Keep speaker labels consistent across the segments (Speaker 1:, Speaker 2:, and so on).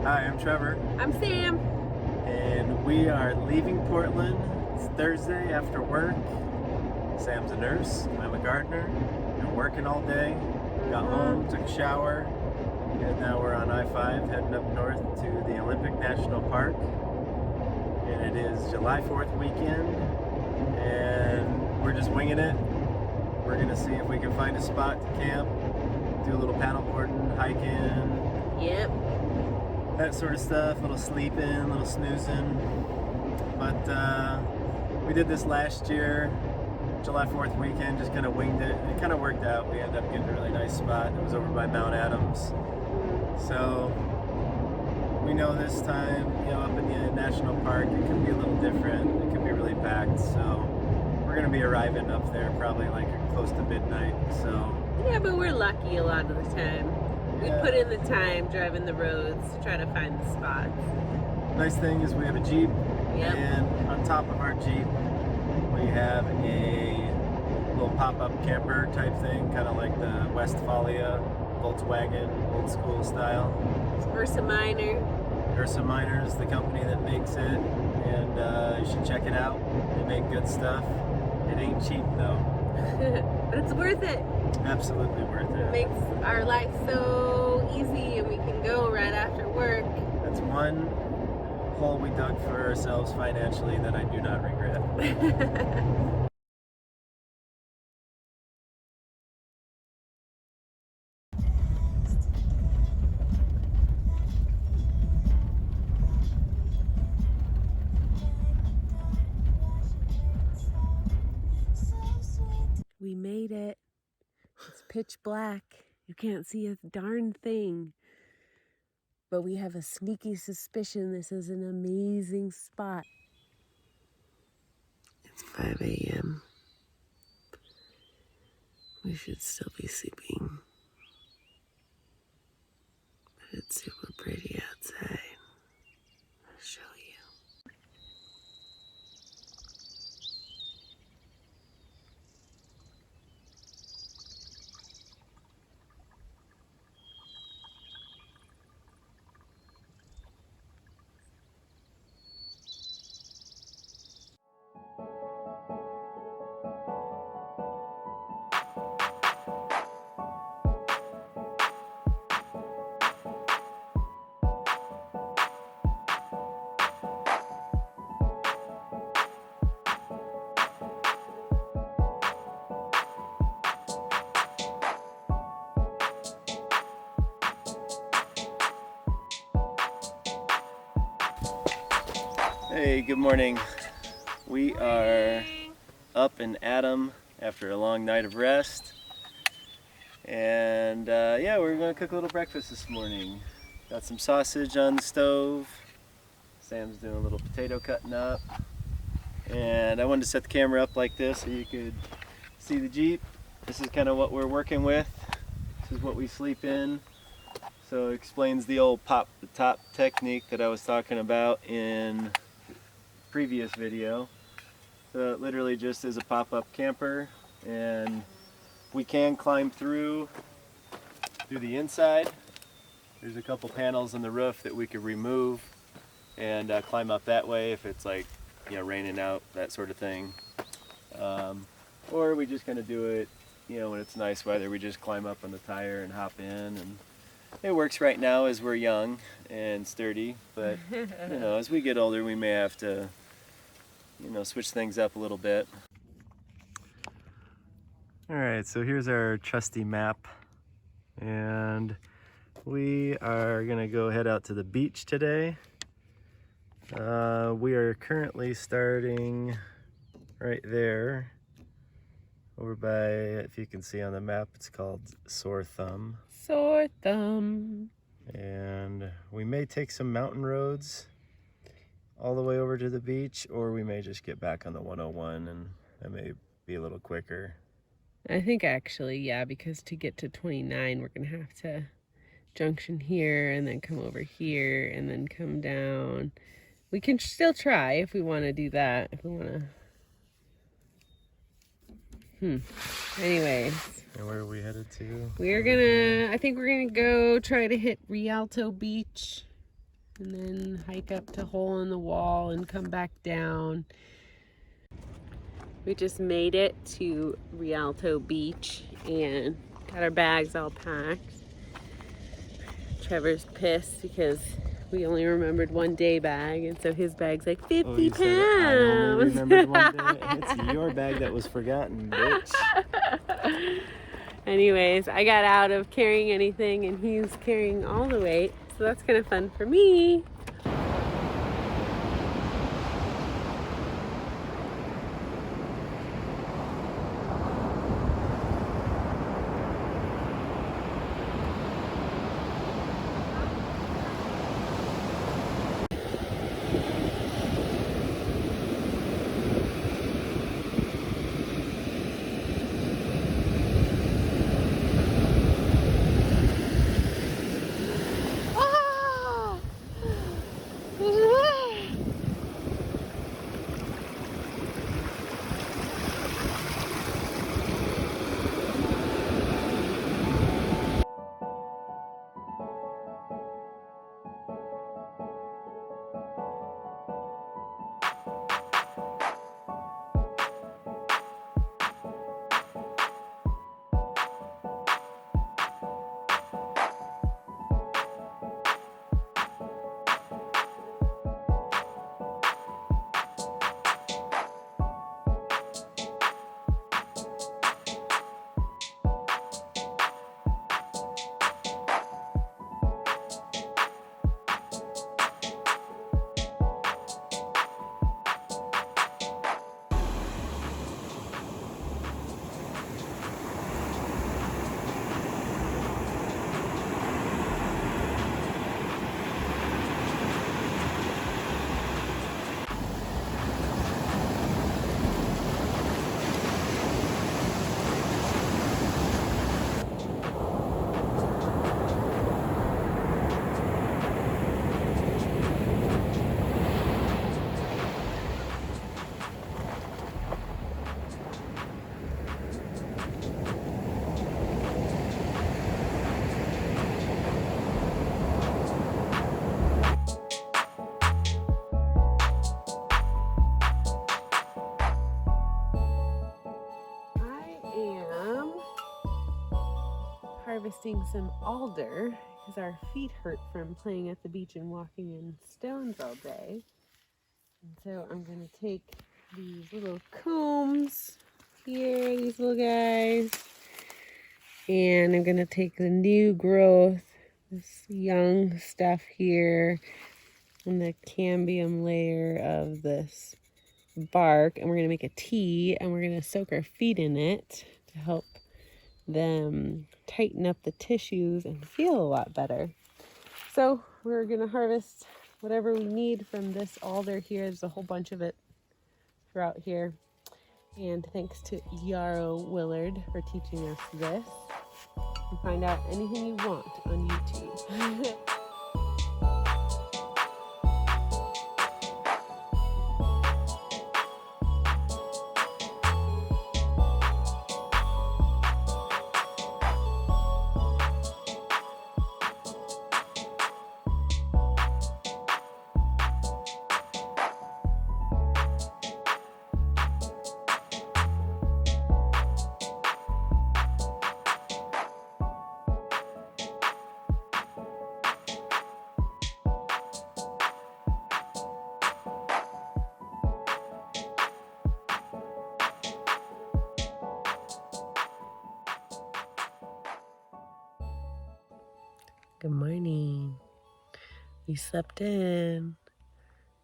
Speaker 1: Hi, I'm Trevor.
Speaker 2: I'm Sam.
Speaker 1: And we are leaving Portland. It's Thursday after work. Sam's a nurse, I'm a gardener. Been working all day. Got home, took a shower, and now we're on I-5 heading up north to the Olympic National Park. And it is July 4th weekend, and we're just winging it. We're gonna see if we can find a spot to camp, do a little paddleboarding, hiking.
Speaker 2: Yep.
Speaker 1: That sort of stuff, little sleeping, little snoozing. But we did this last year, July 4th weekend, just kind of winged it. It kind of worked out. We ended up getting a really nice spot. It was over by Mount Adams. So we know this time, up in the national park, it can be a little different. It can be really packed. So we're gonna be arriving up there probably like close to midnight. So
Speaker 2: yeah, but we're lucky a lot of the time. We put in the time driving the roads to try to find the spots.
Speaker 1: Nice thing is we have a Jeep,
Speaker 2: and
Speaker 1: on top of our Jeep we have a little pop-up camper type thing, kind of like the Westfalia Volkswagen old school style.
Speaker 2: It's Ursa Minor.
Speaker 1: Ursa Minor is the company that makes it, and you should check it out. They make good stuff. It ain't cheap though.
Speaker 2: But it's worth it.
Speaker 1: Absolutely worth it.
Speaker 2: It makes our life so easy, and we can go right after work.
Speaker 1: That's one hole we dug for ourselves financially that I do not regret.
Speaker 2: We made it. It's pitch black. You can't see a darn thing. But we have a sneaky suspicion this is an amazing spot. It's 5 a.m. We should still be sleeping. But it's super pretty outside. I'll show you.
Speaker 1: Hey, good morning. We are up and at 'em after a long night of rest. And yeah, we're gonna cook a little breakfast this morning. Got some sausage on the stove. Sam's doing a little potato cutting up. And I wanted to set the camera up like this so you could see the Jeep. This is kind of what we're working with. This is what we sleep in. So it explains the old pop the top technique that I was talking about in previous video. So it literally just is a pop-up camper, and we can climb through the inside. There's a couple panels on the roof that we could remove and climb up that way if it's like raining out, that sort of thing. Or we just kind of do it when it's nice weather. We just climb up on the tire and hop in, and it works right now as we're young and sturdy, but as we get older we may have to switch things up a little bit. Alright, so here's our trusty map, and we are gonna go head out to the beach today. We are currently starting right there over by, if you can see on the map, it's called Sore Thumb.
Speaker 2: Sore Thumb.
Speaker 1: And we may take some mountain roads all the way over to the beach, or we may just get back on the 101, and that may be a little quicker.
Speaker 2: I think actually, yeah, because to get to 29, we're gonna have to junction here and then come over here and then come down. We can still try if we want to do that, if we want to. Anyways.
Speaker 1: And where are we headed to?
Speaker 2: I think we're gonna go try to hit Rialto Beach and then hike up to Hole in the Wall and come back down. We just made it to Rialto Beach and got our bags all packed. Trevor's pissed because we only remembered one day bag, and so his bag's like 50 pounds.
Speaker 1: Said, I only remembered one day. It's your bag that was forgotten, bitch.
Speaker 2: Anyways, I got out of carrying anything and he's carrying all the weight, so that's kind of fun for me. Harvesting some alder because our feet hurt from playing at the beach and walking in stones all day. And so I'm going to take these little combs here, these little guys, and I'm going to take the new growth, this young stuff here, and the cambium layer of this bark, and we're going to make a tea, and we're going to soak our feet in it to help them tighten up the tissues and feel a lot better. So we're gonna harvest whatever we need from this alder here. There's a whole bunch of it throughout here. And thanks to Yarrow Willard for teaching us this. You can find out anything you want on YouTube. Good morning. We slept in.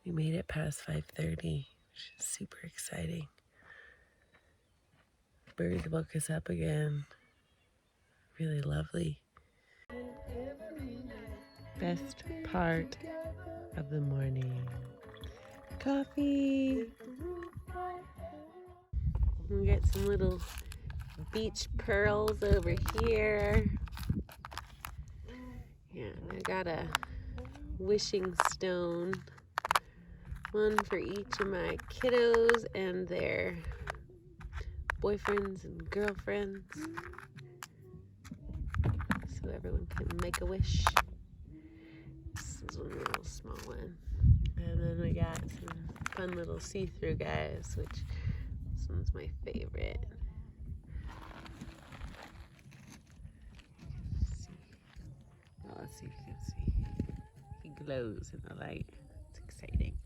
Speaker 2: We made it past 5:30, which is super exciting. Birds woke us up again. Really lovely. Best part of the morning. Coffee. We get some little beach pearls over here. Yeah, I got a wishing stone, one for each of my kiddos and their boyfriends and girlfriends, so everyone can make a wish. This is one of those small one. And then we got some fun little see-through guys, which this one's my favorite. Oh, let's see if you can see. He glows in the light. It's exciting.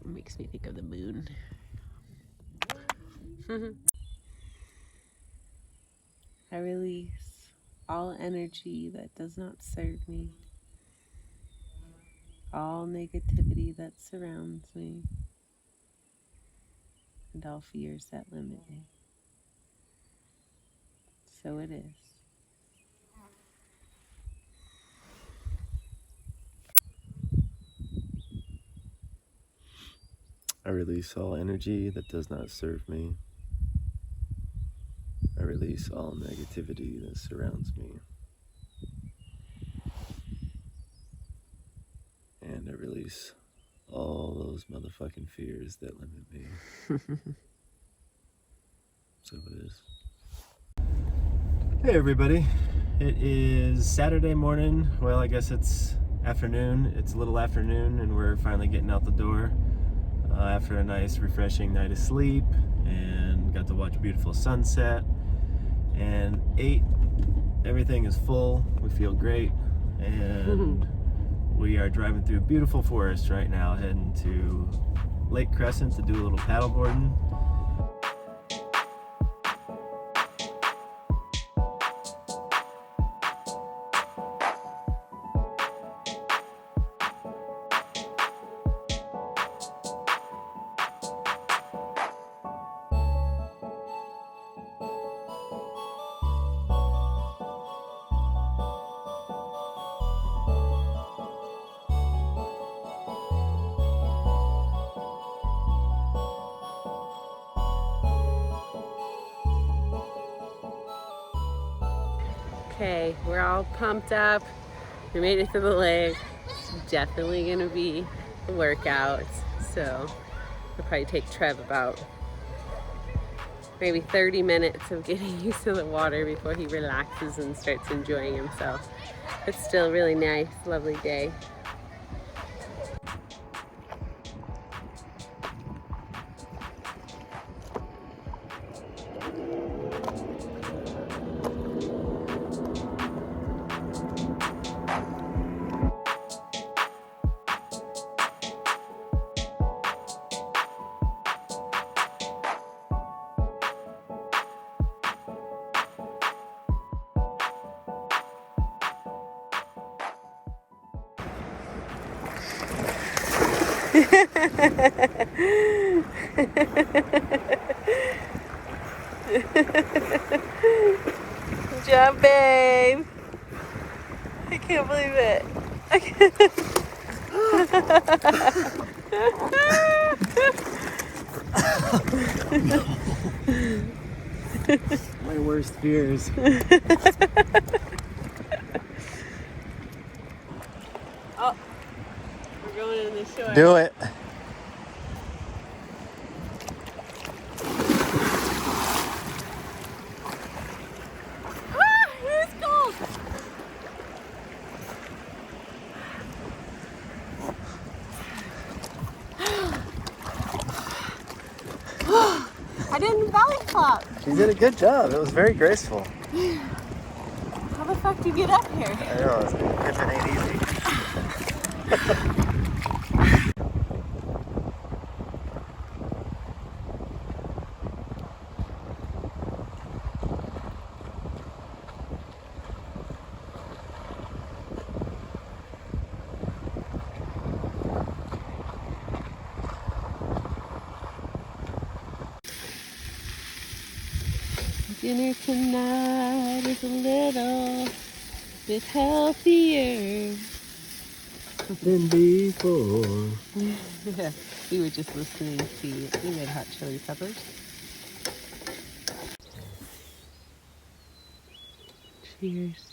Speaker 2: It makes me think of the moon. I release all energy that does not serve me, all negativity that surrounds me, and all fears that limit me. So it is.
Speaker 1: I release all energy that does not serve me. I release all negativity that surrounds me. And I release all those motherfucking fears that limit me. So it is. Hey everybody. It is Saturday morning. Well, I guess it's afternoon. It's a little afternoon and we're finally getting out the door after a nice refreshing night of sleep, and got to watch a beautiful sunset and ate. Everything is full. We feel great, and we are driving through a beautiful forest right now, heading to Lake Crescent to do a little paddle boarding.
Speaker 2: Okay, we're all pumped up. We made it to the lake. It's definitely gonna be a workout. So it'll probably take Trev about maybe 30 minutes of getting used to the water before he relaxes and starts enjoying himself. It's still really nice, lovely day. Good job, babe. I can't believe it.
Speaker 1: My worst fears.
Speaker 2: Oh, we're going in the shore.
Speaker 1: Do it.
Speaker 2: It's cold. I didn't belly flop.
Speaker 1: You did a good job. It was very graceful.
Speaker 2: How the fuck do you get up here?
Speaker 1: I know, if it ain't easy.
Speaker 2: Dinner tonight is a little bit healthier
Speaker 1: than before.
Speaker 2: We were just listening to Red Hot Chili Peppers. Cheers.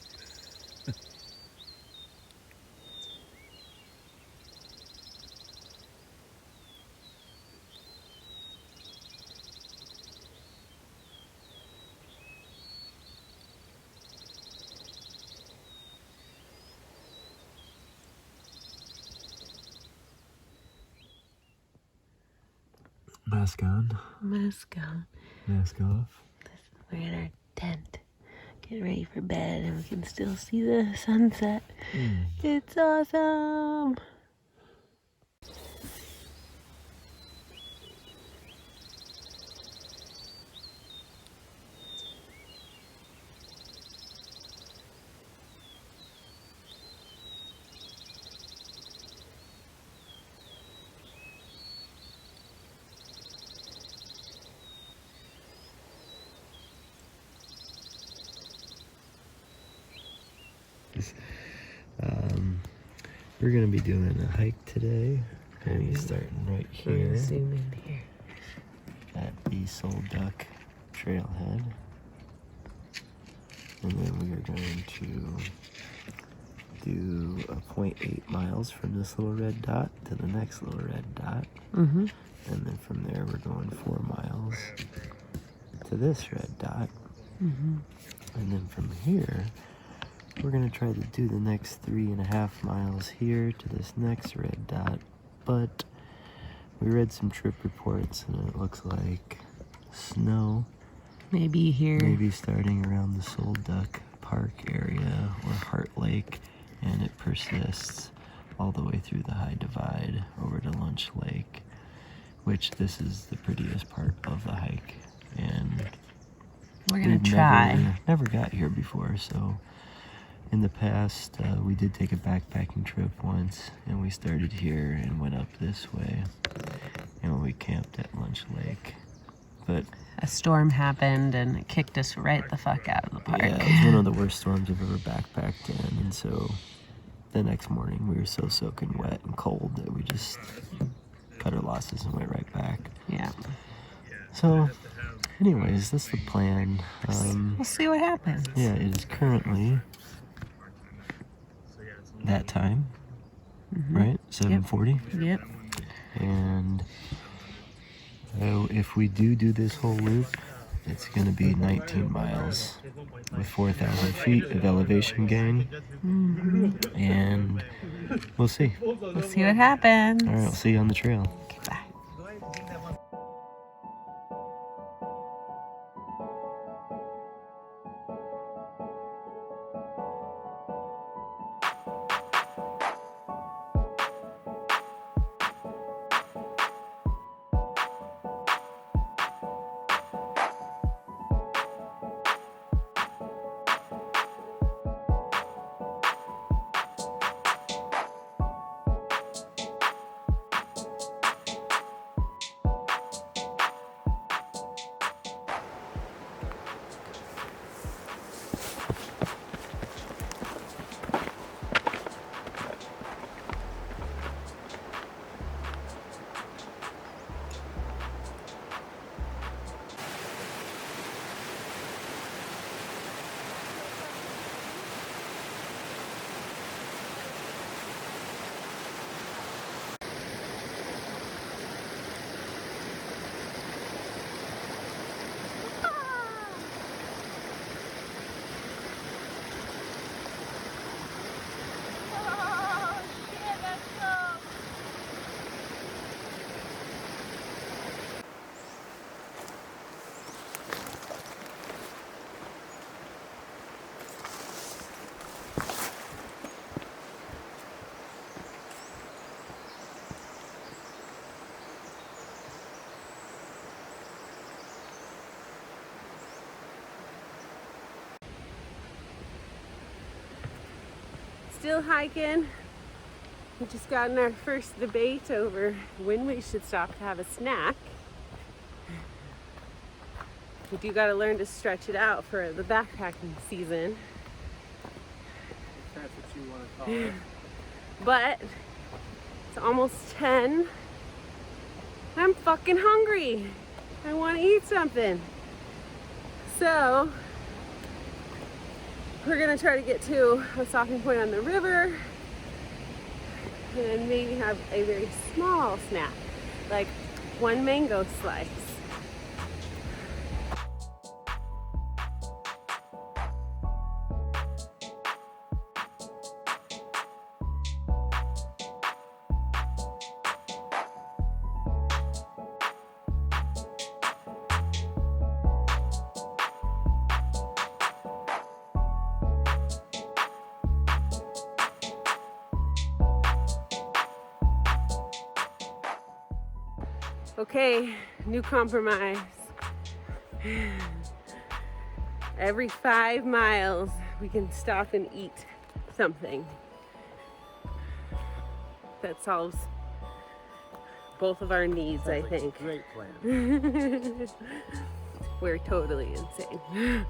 Speaker 1: Mask on.
Speaker 2: Mask on.
Speaker 1: Mask off.
Speaker 2: We're in our tent, getting ready for bed, and we can still see the sunset. It's awesome.
Speaker 1: We're gonna be doing a hike today. Gonna be starting right here
Speaker 2: Zoom in here.
Speaker 1: at the Soul Duck trailhead, and then we are going to do a 0.8 miles from this little red dot to the next little red dot,
Speaker 2: Mm-hmm.
Speaker 1: and then from there we're going 4 miles to this red dot,
Speaker 2: Mm-hmm.
Speaker 1: and then from here we're gonna try to do the next 3.5 miles here to this next red dot, but we read some trip reports and it looks like snow
Speaker 2: Maybe here.
Speaker 1: maybe starting around the Soul Duck Park area or Heart Lake, and it persists all the way through the High Divide over to Lunch Lake, which this is the prettiest part of the hike, and
Speaker 2: We're gonna
Speaker 1: we've
Speaker 2: try.
Speaker 1: never got here before. So in the past we did take a backpacking trip once, and we started here and went up this way, and we camped at Lunch Lake, but
Speaker 2: A storm happened and it kicked us right the fuck out of the park.
Speaker 1: yeah, it was one of the worst storms I've ever backpacked in, and so the next morning we were so soaking wet and cold that we just cut our losses and went right back.
Speaker 2: Yeah.
Speaker 1: So anyways, that's the plan.
Speaker 2: We'll see what happens.
Speaker 1: Yeah, it is currently that time, right? 7:40.
Speaker 2: Yep.
Speaker 1: And if we do this whole loop, it's going to be 19 miles with 4,000 feet of elevation gain. And we'll see.
Speaker 2: We'll see what happens.
Speaker 1: All right, I'll see you on the trail.
Speaker 2: Okay, bye. Still hiking. We just got in our first debate over when we should stop to have a snack. We do got to learn to stretch it out for the backpacking season.
Speaker 1: That's what you want to call it.
Speaker 2: But it's almost 10. I'm fucking hungry. I want to eat something. So we're gonna try to get to a stopping point on the river and maybe have a very small snack, like one mango slice. Okay, new compromise. Every 5 miles, we can stop and eat something. That solves both of our needs, I
Speaker 1: Sounds like a
Speaker 2: think.
Speaker 1: great plan.
Speaker 2: We're totally insane.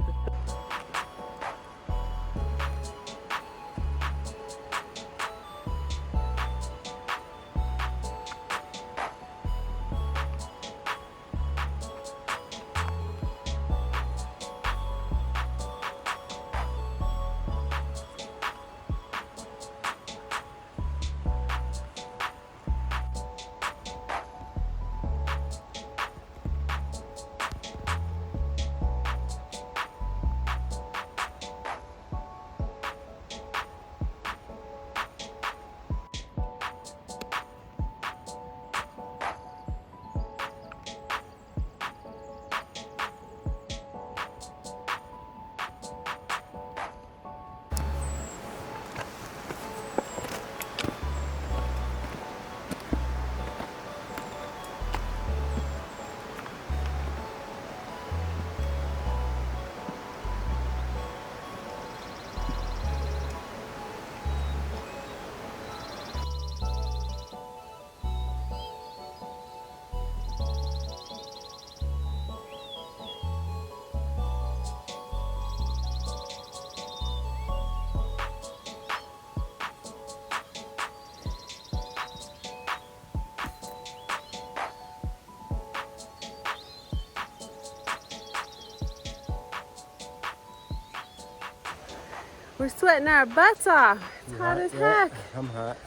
Speaker 2: We're sweating our butts off. It's hot as heck.
Speaker 1: I'm hot.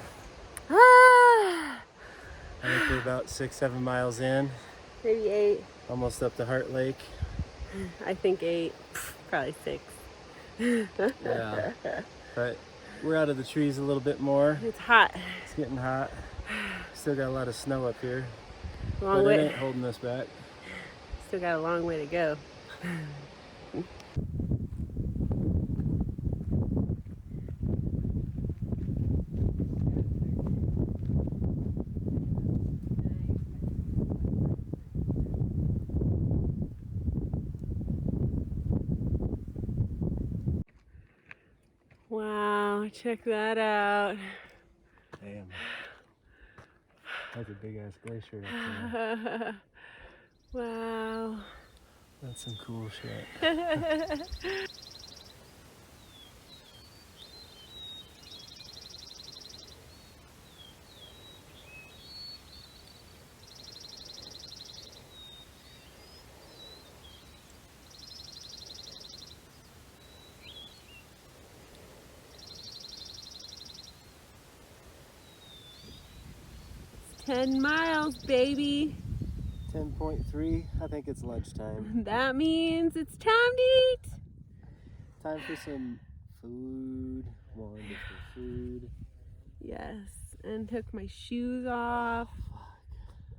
Speaker 2: Ah,
Speaker 1: I think we're about 6-7 miles in,
Speaker 2: maybe 8.
Speaker 1: almost up to Heart Lake.
Speaker 2: I think 8. Probably 6.
Speaker 1: Yeah, but we're out of the trees a little bit more.
Speaker 2: It's hot.
Speaker 1: It's getting hot. Still got a lot of snow up here,
Speaker 2: Long
Speaker 1: but it
Speaker 2: way.
Speaker 1: ain't holding us back.
Speaker 2: Still got a long way to go. Wow, check that out.
Speaker 1: Damn. That's a big ass glacier up there.
Speaker 2: Wow.
Speaker 1: That's some cool shit.
Speaker 2: 10 miles, baby.
Speaker 1: 10.3. I think it's lunchtime.
Speaker 2: That means it's time to eat.
Speaker 1: Time for some food. Wonderful food.
Speaker 2: Yes, and took my shoes off.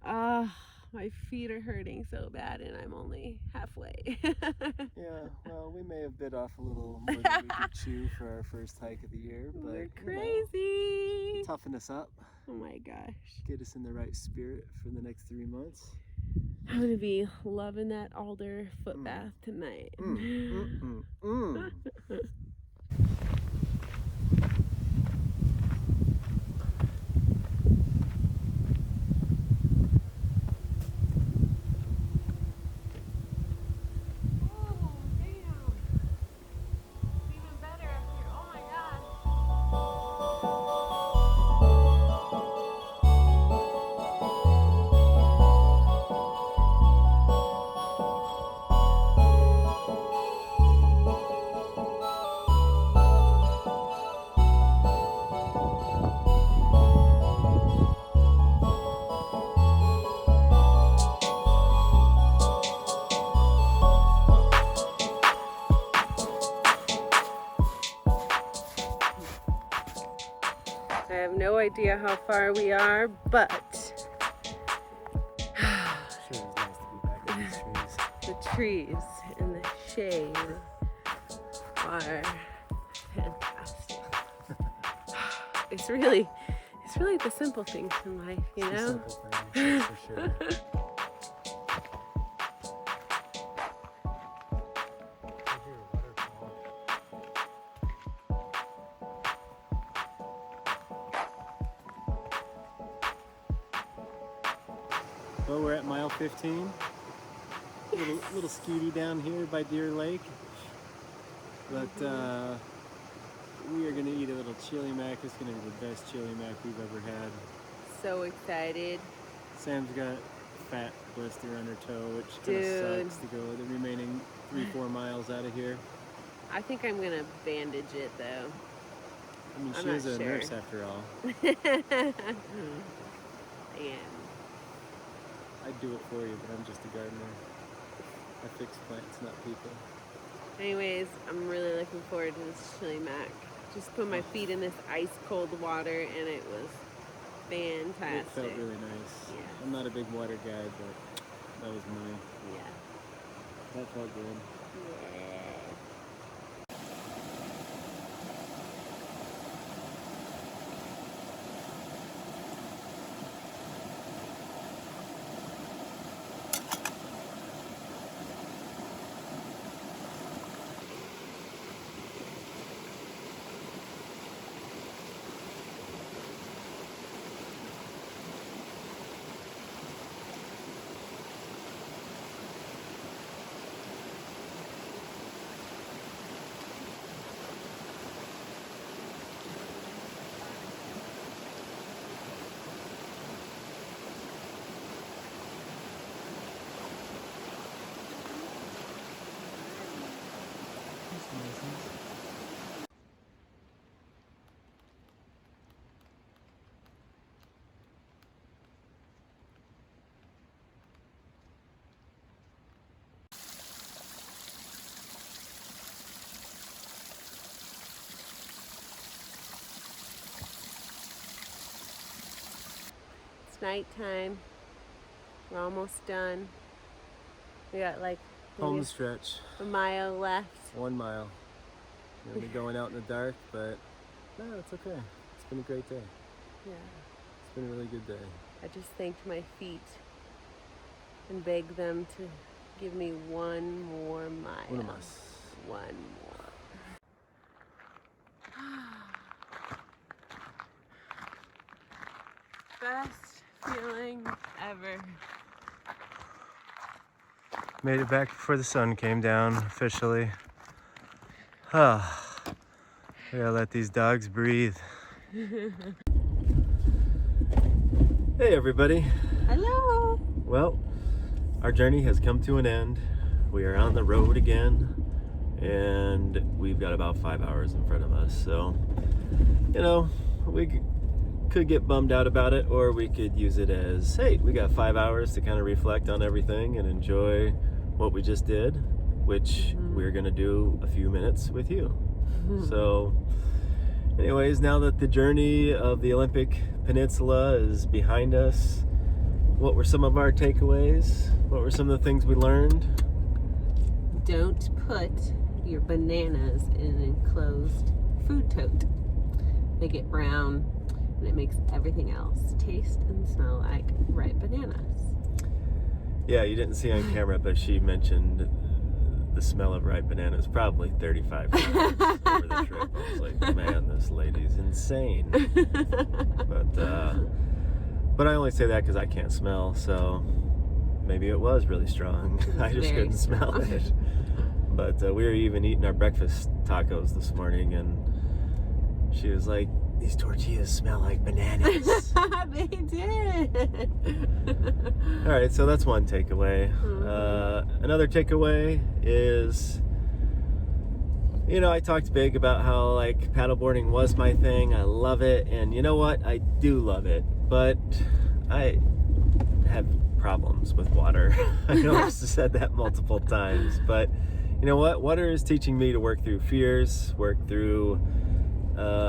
Speaker 2: Ah, my feet are hurting so bad, and I'm only halfway.
Speaker 1: Yeah, well, we may have bit off a little more than we could chew for our first hike of the year, but
Speaker 2: We're
Speaker 1: you
Speaker 2: crazy.
Speaker 1: know, toughen us up,
Speaker 2: Oh my gosh.
Speaker 1: get us in the right spirit for the next 3 months.
Speaker 2: I'm gonna be loving that alder foot bath tonight. I have no idea how far we are, but
Speaker 1: Sure is nice to be back in these trees.
Speaker 2: the trees and the shade are fantastic. It's It's really the simple things in life, you
Speaker 1: It's the
Speaker 2: know?
Speaker 1: simple things, that's for sure. Well, we're at mile 15. Little skeety down here by Deer Lake. But we are gonna eat a little chili mac. It's gonna be the best chili mac we've ever had.
Speaker 2: So excited.
Speaker 1: Sam's got a fat blister on her toe, which kind of sucks to go the remaining 3-4 miles out of here.
Speaker 2: I think I'm gonna bandage it though.
Speaker 1: I mean,
Speaker 2: I'm
Speaker 1: she is
Speaker 2: not
Speaker 1: a
Speaker 2: sure.
Speaker 1: nurse after all.
Speaker 2: And
Speaker 1: I'd do it for you, but I'm just a gardener. I fix plants, not people.
Speaker 2: anyways, I'm really looking forward to this chili mac. Just put my feet in this ice cold water and it was fantastic.
Speaker 1: It felt really nice.
Speaker 2: Yeah.
Speaker 1: I'm not a big water guy, but that was mine.
Speaker 2: Yeah.
Speaker 1: That felt good.
Speaker 2: Yeah. It's nighttime. We're almost done. We got like
Speaker 1: Home
Speaker 2: maybe
Speaker 1: stretch.
Speaker 2: a mile left.
Speaker 1: 1 mile. We're gonna be going out in the dark, but no, it's okay. It's been a great day.
Speaker 2: Yeah.
Speaker 1: It's been a really good day.
Speaker 2: I just thanked my feet and begged them to give me one more mile.
Speaker 1: One of us.
Speaker 2: One more. Best feeling ever.
Speaker 1: Made it back before the sun came down officially. Ah, we gotta let these dogs breathe. Hey everybody.
Speaker 2: Hello.
Speaker 1: Well, our journey has come to an end. We are on the road again, and we've got about 5 hours in front of us. So, you know, we could get bummed out about it, or we could use it as, hey, we got 5 hours to kind of reflect on everything and enjoy what we just did, which we're gonna do a few minutes with you. So anyways, now that the journey of the Olympic Peninsula is behind us, what were some of our takeaways? What were some of the things we learned?
Speaker 2: Don't put your bananas in an enclosed food tote. They get brown and it makes everything else taste and smell like ripe bananas.
Speaker 1: Yeah, you didn't see on camera, but she mentioned the smell of ripe bananas probably 35 times over the trip. I was like, man, this lady's insane. But I only say that because I can't smell, so maybe it was really strong. I just couldn't smell it. But we were even eating our breakfast tacos this morning, and she was like, these tortillas smell like bananas.
Speaker 2: They did.
Speaker 1: All right, so that's one takeaway. Another takeaway is, you know, I talked big about how like paddleboarding was my thing. I love it, and you know what? I do love it, but I have problems with water. I know I've said that multiple times, but you know what? Water is teaching me to work through fears, work through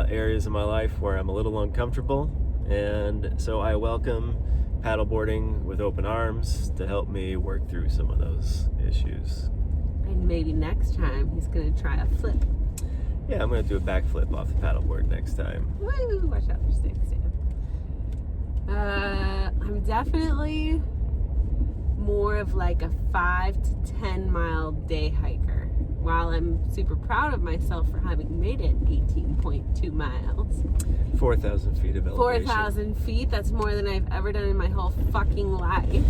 Speaker 1: areas in my life where I'm a little uncomfortable, and so I welcome paddleboarding with open arms to help me work through some of those issues.
Speaker 2: And maybe next time he's gonna try a flip.
Speaker 1: Yeah, I'm gonna do a backflip off the paddleboard next time.
Speaker 2: Woo! Watch out for sticks, Sam. I'm definitely more of like a 5 to 10 mile day hiker. While I'm super proud of myself for having made it 18.2 miles.
Speaker 1: 4,000 feet of elevation.
Speaker 2: 4,000 feet, that's more than I've ever done in my whole fucking life.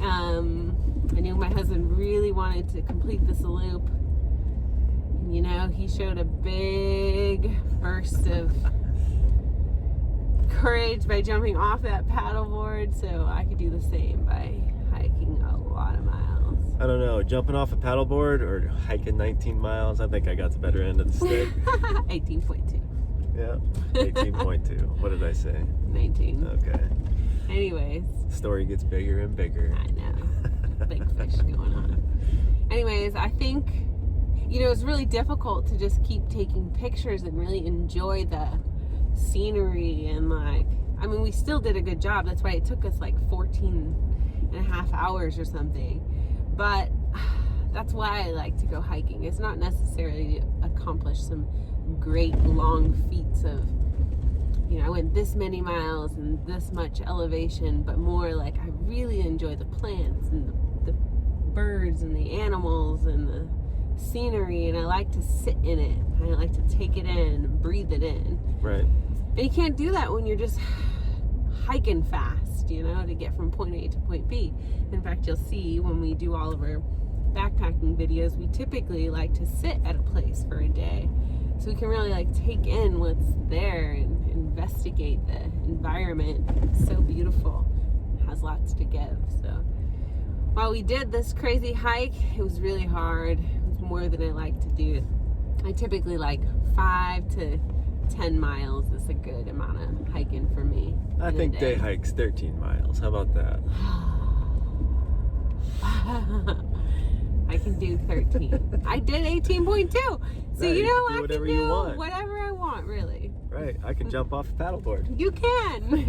Speaker 2: I knew my husband really wanted to complete this loop. And, you know, he showed a big burst of courage by jumping off that paddleboard, so I could do the same by hiking a lot of miles.
Speaker 1: I don't know, jumping off a paddleboard or hiking 19 miles, I think I got the better end of the stick.
Speaker 2: 18.2.
Speaker 1: Yeah, 18.2. What did I say?
Speaker 2: 19.
Speaker 1: Okay.
Speaker 2: Anyways.
Speaker 1: The story gets bigger and bigger.
Speaker 2: I know. Big fish going on. Anyways, I think, you know, it's really difficult to just keep taking pictures and really enjoy the scenery and like, I mean, we still did a good job. That's why it took us like 14 and a half hours or something. But that's why I like to go hiking. It's not necessarily to accomplish some great long feats of, you know, I went this many miles and this much elevation, but more like I really enjoy the plants and the birds and the animals and the scenery, and I like to sit in it. I like to take it in and breathe it in.
Speaker 1: Right.
Speaker 2: And you can't do that when you're just hiking fast, you know, to get from point A to point B. In fact, you'll see when we do all of our backpacking videos, we typically like to sit at a place for a day so we can really like take in what's there and investigate the environment. It's so beautiful. It has lots to give. So while we did this crazy hike, it was really hard. It was more than I like to do. I typically like 5 to 10 miles is a good amount of hiking for me.
Speaker 1: I think day hike's 13 miles. How about that?
Speaker 2: I can do 13. I did 18.2. So
Speaker 1: Right,
Speaker 2: you know, I
Speaker 1: whatever
Speaker 2: can
Speaker 1: you
Speaker 2: do
Speaker 1: want.
Speaker 2: whatever I want, really.
Speaker 1: Right. I can jump off a paddleboard.
Speaker 2: You can.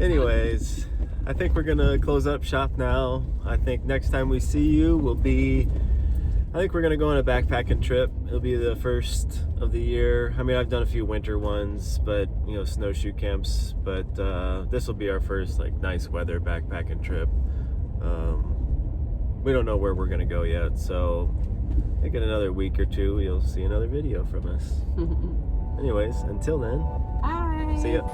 Speaker 1: Anyways, I think we're going to close up shop now. I think next time we see you will be, I think we're going to go on a backpacking trip. It'll be the first of the year. I mean, I've done a few winter ones, but, you know, snowshoe camps. But this will be our first, like, nice weather backpacking trip. We don't know where we're going to go yet, so I think in another week or two, you'll see another video from us. Anyways, until then,
Speaker 2: Bye.
Speaker 1: see ya.